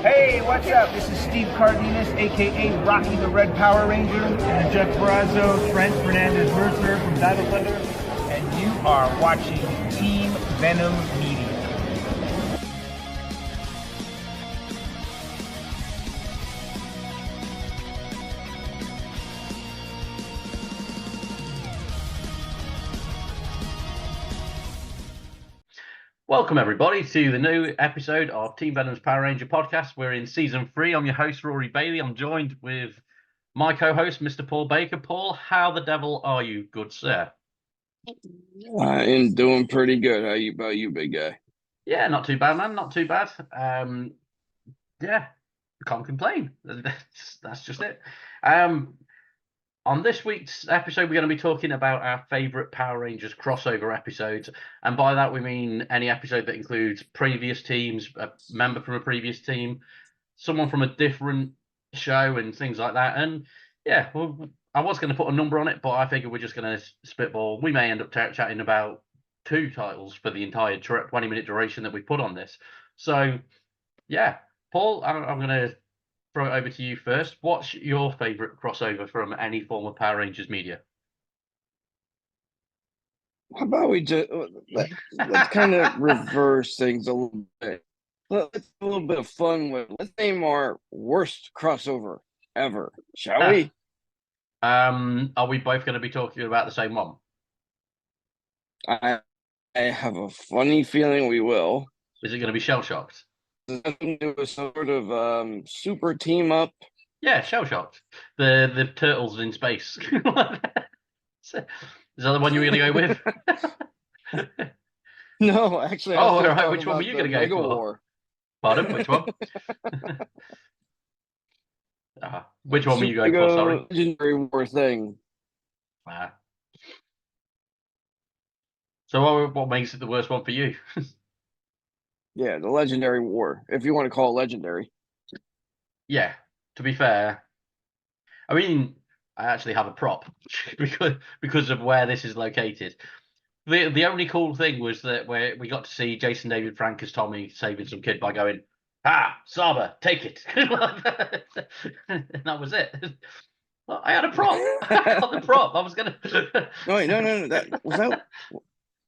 Hey, what's up? This is Steve Cardenas, aka Rocky the Red Power Ranger, and Jeff Barrazzo, Trent Fernandez Mercer from Battle Thunder, and you are watching Team Venom Media. Welcome, everybody, to the new episode of Team Venom's Power Ranger podcast. We're in season 3. I'm your host, Rory Bailey. I'm joined with my co-host, Mr. Paul Baker. Paul, how the devil are you, good sir? I am doing pretty good. How about you, big guy? Yeah, not too bad, man. Not too bad. Yeah, can't complain. That's just it. On this week's episode, we're going to be talking about our favourite Power Rangers crossover episodes. And by that, we mean any episode that includes previous teams, a member from a previous team, someone from a different show, and things like that. And yeah, well, I was going to put a number on it, but I figure we're just going to spitball. We may end up chatting about 2 titles for the entire 20-minute duration that we put on this. So yeah, Paul, I'm going to throw it over to you first. What's your favourite crossover from any form of Power Rangers media? How about we just let's kind of reverse things a little bit. Let's have a little bit of fun with. Let's name our worst crossover ever, shall we? Are we both going to be talking about the same one? I have a funny feeling we will. Is it going to be Shell Shocked? Do a sort of super team up. Yeah, Shell Shocked. The turtles in space. Is that the one you were going to go with? No, actually. Oh, all right. Which one were you going to go for? War. Pardon? Which one? Which one were you going for? Sorry. Legendary War thing. So what makes it the worst one for you? Yeah, the Legendary War, if you want to call it legendary. Yeah, to be fair, I mean, I actually have a prop because of where this is located. The only cool thing was that we got to see Jason David Frank as Tommy saving some kid by going, Saba, take it. And that was it. Well, I had a prop. I got the prop. I was going to... No.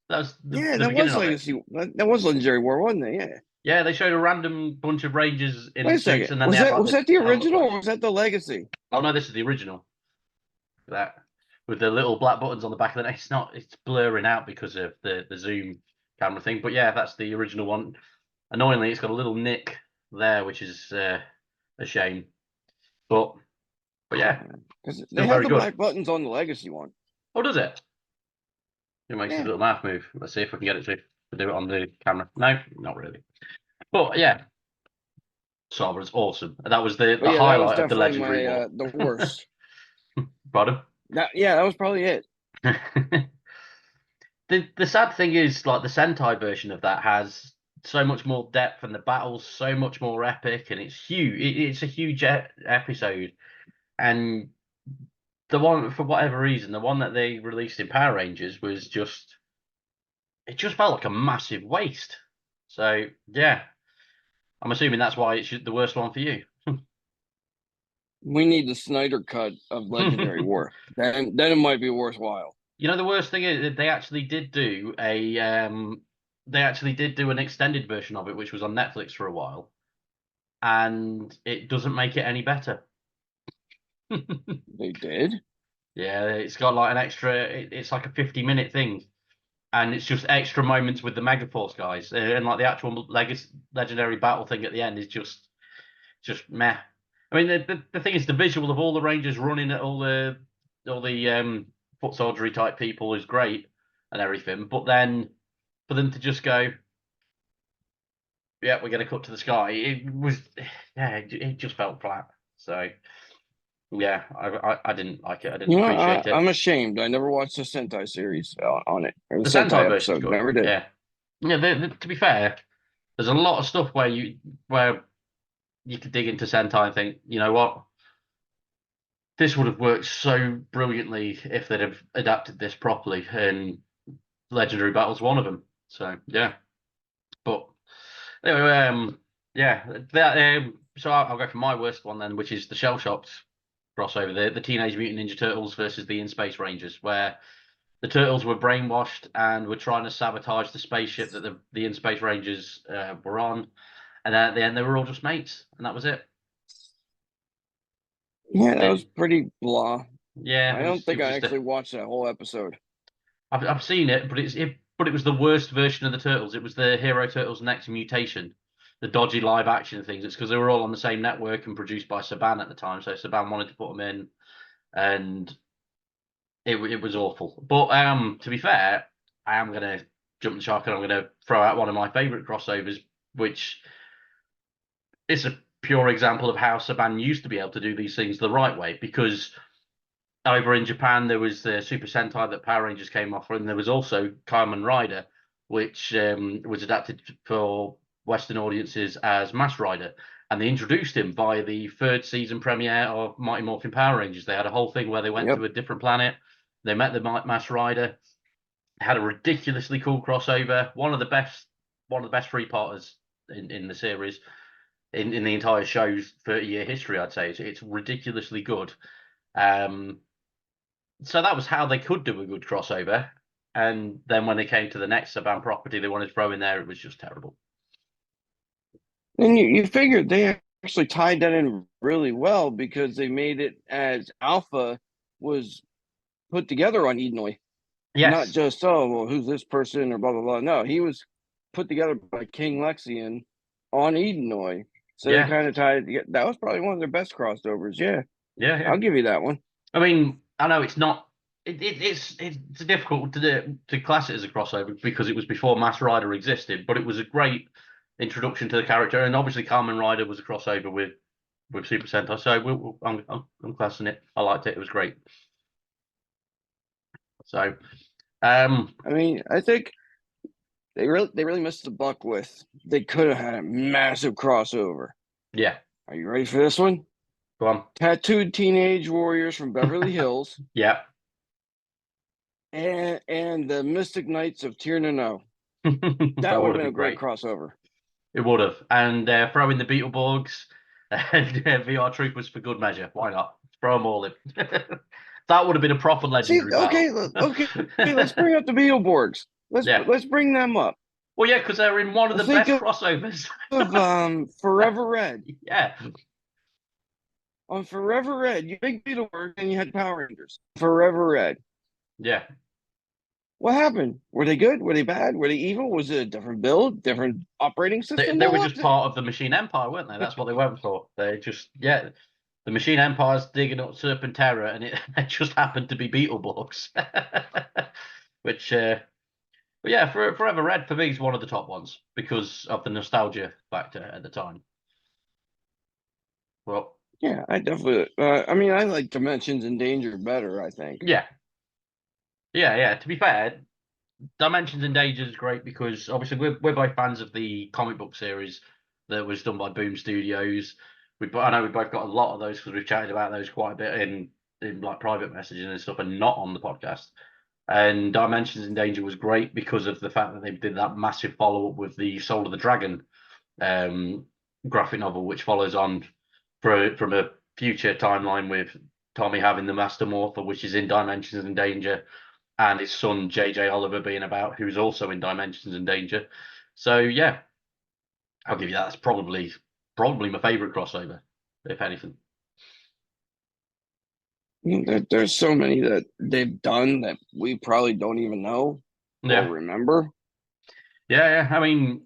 That was that was Legacy. That was Legendary War, wasn't it? Yeah. Yeah, they showed a random bunch of Rangers in Wait a suits, second. and then was that the original or was that the Legacy? Oh no, this is the original. That with the little black buttons on the back of the neck. It's blurring out because of the zoom camera thing. But yeah, that's the original one. Annoyingly, it's got a little nick there, which is a shame. But yeah, because they have the black buttons on the Legacy one. Oh, does it? It makes a little mouth move. Let's see if we can get it to do it on the camera. No, not really. But yeah, Saba is awesome. That was the highlight of the Legendary War. The worst. Pardon? That was probably it. The sad thing is, like, the Sentai version of that has so much more depth, and the battle's so much more epic, and it's huge. It's a huge episode, and the one, for whatever reason, the one that they released in Power Rangers was just felt like a massive waste. So yeah, I'm assuming that's why it's the worst one for you. We need the Snyder cut of Legendary War. Then it might be worthwhile. You know, the worst thing is they actually did do an extended version of it, which was on Netflix for a while, and it doesn't make it any better. They did? Yeah, it's got like an extra. It's like a 50-minute thing, and it's just extra moments with the Megaforce guys, and like the actual legendary battle thing at the end is just meh. I mean, the thing is, the visual of all the Rangers running at all the foot soldiery type people is great and everything, but then for them to just go, yeah, we're going to cut to the sky, it just felt flat. So yeah, I didn't like it. I didn't appreciate it. I'm ashamed. I never watched the Sentai series on it. The Sentai episode, never did. Yeah. To be fair, there's a lot of stuff where you could dig into Sentai and think, you know what, this would have worked so brilliantly if they'd have adapted this properly, and Legendary Battle's one of them. So yeah, but anyway, Yeah, that. So I'll go for my worst one then, which is the Shell Shocked crossover, the Teenage Mutant Ninja Turtles versus the In Space Rangers, where the Turtles were brainwashed and were trying to sabotage the spaceship that the In Space Rangers were on, and then at the end they were all just mates, and that was it. Yeah, that was It pretty blah. yeah, I don't it think was I just a. actually watched that whole episode. I've seen it, but it was the worst version of the Turtles. It was the Hero Turtles Next Mutation, the dodgy live action things. It's because they were all on the same network and produced by Saban at the time, so Saban wanted to put them in, and it was awful. But to be fair, I am gonna jump the shark and I'm gonna throw out one of my favourite crossovers, which is a pure example of how Saban used to be able to do these things the right way. Because over in Japan there was the Super Sentai that Power Rangers came off, and there was also Kamen Rider, which was adapted for Western audiences as Mask Rider. And they introduced him via the third season premiere of Mighty Morphin Power Rangers. They had a whole thing where they went Yep. to a different planet. They met the Mask Rider, had a ridiculously cool crossover. One of the best three-parters in the series, in the entire show's 30-year history. I'd say it's ridiculously good. Um, so that was how they could do a good crossover. And then when they came to the next Saban property they wanted to throw in there, it was just terrible. And you figured they actually tied that in really well because they made it as Alpha was put together on Edenoi. Not Yes, just, oh, well, who's this person or blah, blah, blah. No, he was put together by King Lexian on Edenoi. So they yeah, kind of tied it together. That was probably one of their best crossovers. Yeah, yeah, yeah. I'll give you that one. I mean, I know it's not. It's difficult to class it as a crossover because it was before Mask Rider existed, but it was a great introduction to the character, and obviously Kamen Rider was a crossover with Super Sentai, so I'm classing it. I liked it. It was great. So, um, I mean, I think they really missed the buck with. They could have had a massive crossover. yeah, Are you ready for this one? go on. Tattooed teenage warriors from Beverly Hills Yeah, and the Mystic Knights of Tir na No. that That would would have have been been a great great. crossover. It would have, and throw in the Beetleborgs and VR Troopers for good measure. Why not? Throw them all in. That would have been a proper See, legendary okay, battle. okay, let's bring up the Beetleborgs. Let's Yeah. let's bring them up. Well, yeah, because they're in one of the Think best crossovers. of Forever Red. Yeah, On Forever Red, you big Beetleborg and you had Power Rangers. Forever Red. yeah. What happened? Were they good? Were they bad? Were they evil? Was it a different build, different operating They system? they What were was just it? part of the Machine Empire, weren't they? That's what they went for. They just yeah, the Machine Empire's digging up Serpentera, and it just happened to be Beetleborgs, which. But yeah, Forever Red for me is one of the top ones because of the nostalgia factor at the time. Well, Yeah, I definitely. I mean, I like Dimensions in Danger better. I think. yeah, yeah. To be fair, Dimensions in Danger is great because obviously we're both fans of the comic book series that was done by Boom Studios. I know we both got a lot of those because we've chatted about those quite a bit in like private messaging and stuff, and not on the podcast. And Dimensions in Danger was great because of the fact that they did that massive follow up with the Soul of the Dragon um, graphic novel, which follows on from a future timeline with Tommy having the Master Morpher, which is in Dimensions in Danger, and his son JJ Oliver being about, who's also in Dimensions in Danger. So yeah, I'll give you that. That's probably my favorite crossover, if anything. There's so many that they've done that we probably don't even know or Yeah, remember. yeah. I mean,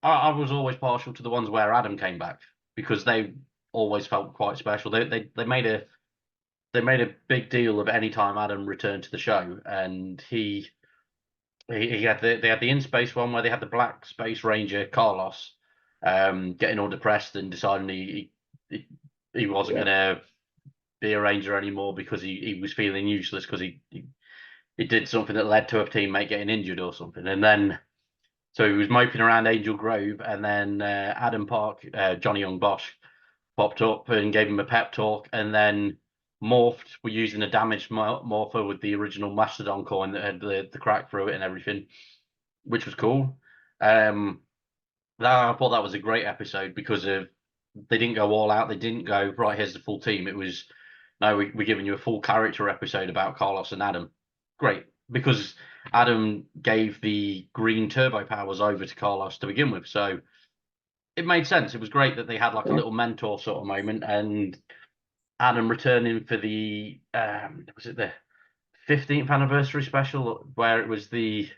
I was always partial to the ones where Adam came back because they always felt quite special. They made a big deal of any time Adam returned to the show, and he had they had the in space one where they had the Black Space Ranger Carlos, getting all depressed and deciding he, he wasn't Yeah, gonna be a ranger anymore because he was feeling useless because he did something that led to a teammate getting injured or something, and then so he was moping around Angel Grove, and then Adam Park, Johnny Young Bosch, popped up and gave him a pep talk, and then morphed. We're using a damaged morpher with the original Mastodon coin that had the crack through it and everything, which was cool. Um, I thought that was a great episode because of they didn't go all out. They didn't go right. Here's the full team. It was no, we're giving you a full character episode about Carlos and Adam. Great, because Adam gave the green turbo powers over to Carlos to begin with, so it made sense. It was great that they had like a little mentor sort of moment, and Adam returning for the was it the 15th anniversary special where it was the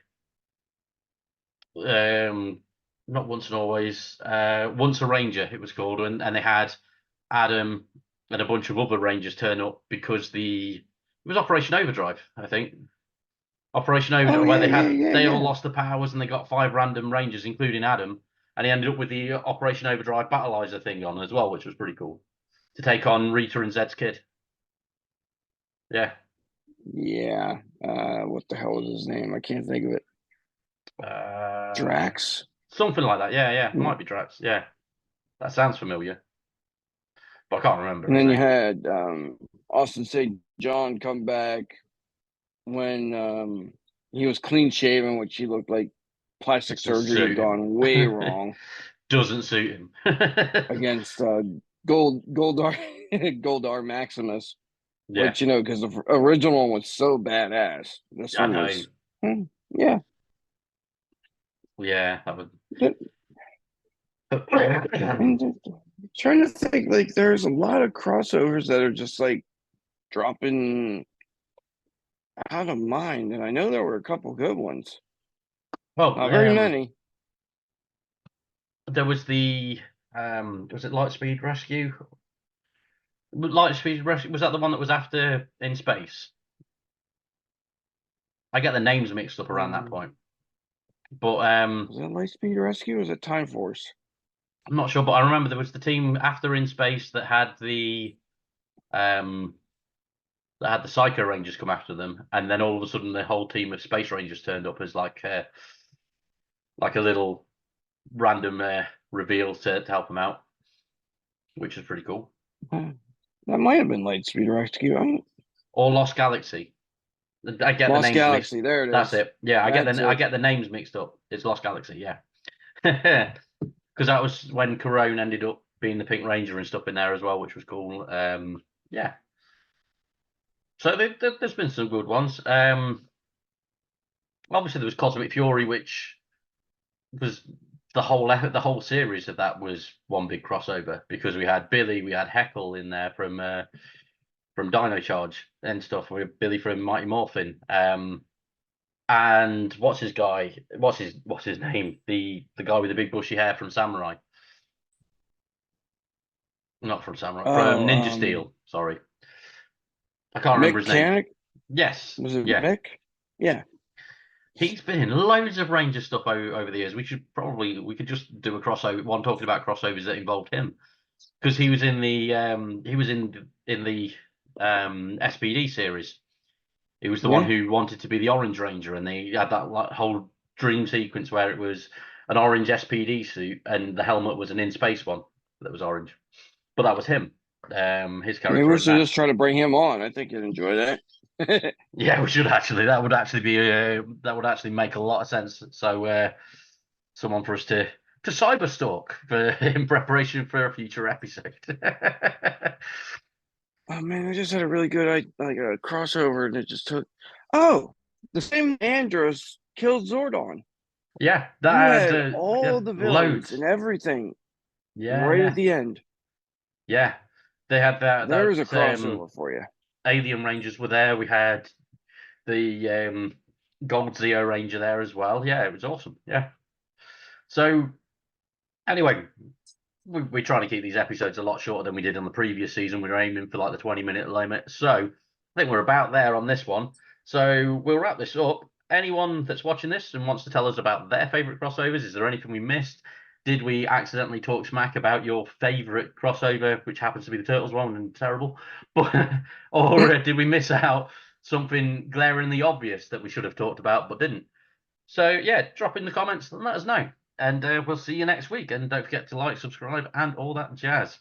um not once and always once a ranger it was called, and they had Adam and a bunch of other rangers turn up because it was Operation Overdrive, I think. Operation Oh Overdrive, where yeah, yeah, yeah, they all yeah. lost the powers and they got 5 random rangers, including Adam, and he ended up with the Operation Overdrive Battleizer thing on as well, which was pretty cool to take on Rita and Zed's kid. Yeah. Yeah. What the hell was his name? I can't think of it. Drax? Something like that. Yeah, yeah. Yeah. Might be Drax. Yeah. That sounds familiar. But I can't remember And his then you name. had Austin St. John come back when he was clean shaven, which he looked like plastic Doesn't surgery had suit gone way him. wrong Doesn't suit him. against Goldar Goldar Maximus, Yeah. which because the original one was so badass. This I one know. was yeah. Yeah, that was And trying to think, like there's a lot of crossovers that are just like dropping out of mind, and I know there were a couple good ones. well, Not very many. there was the was it Lightspeed Rescue? Lightspeed Rescue, was that the one that was after In Space? I get the names mixed up around that point. But Was that Lightspeed Rescue or was it Time Force? I'm not sure, but I remember there was the team after In Space that had the Psycho Rangers come after them, and then all of a sudden the whole team of Space Rangers turned up as like a little random reveal to help them out, which is pretty cool. That might have been Lightspeed Rescue. Or Lost Galaxy. I get Lost the names Galaxy. mixed. There it That's is. it. Yeah, That's I it. get the names mixed up. It's Lost Galaxy. Yeah, because that was when Corone ended up being the Pink Ranger and stuff in there as well, which was cool. Yeah. So there's been some good ones. Obviously there was Cosmic Fury, which was the whole series of that was one big crossover because we had Billy, we had Heckle in there from Dino Charge and stuff. We had Billy from Mighty Morphin. And what's his guy? What's his name? The guy with the big bushy hair from Samurai. Not from Samurai. From Oh, Ninja Steel. Sorry, I can't remember Mick his name. Canic? Yes. Was it Yeah. Mick? Yeah. He's been in loads of Ranger stuff over the years. We could just do a crossover one talking about crossovers that involved him because he was in the SPD series. He was the one Yeah. who wanted to be the Orange Ranger, and they had that whole dream sequence where it was an orange SPD suit and the helmet was an in space one that was orange. But that was him. His Maybe character we in should that. just try to bring him on. I think you'd enjoy that. Yeah, we should actually. That would actually be that would actually make a lot of sense. So someone for us to cyber stalk for in preparation for a future episode. Oh man, I just had a really good a crossover, and it just took. Oh, the same Andros killed Zordon. Yeah, You that had had all yeah, the villains loads. and everything Yeah, right at yeah, the end. yeah. They had There's a crossover for you. Alien Rangers were there. We had the Gold Zeo Ranger there as well. Yeah, it was awesome. Yeah. So anyway, we're trying to keep these episodes a lot shorter than we did on the previous season. We were aiming for like the 20-minute limit. So I think we're about there on this one. So we'll wrap this up. Anyone that's watching this and wants to tell us about their favorite crossovers, is there anything we missed? Did we accidentally talk smack about your favorite crossover, which happens to be the Turtles one and terrible? But or did we miss out something glaringly obvious that we should have talked about but didn't? So yeah, drop in the comments and let us know. And we'll see you next week. And don't forget to like, subscribe, and all that jazz.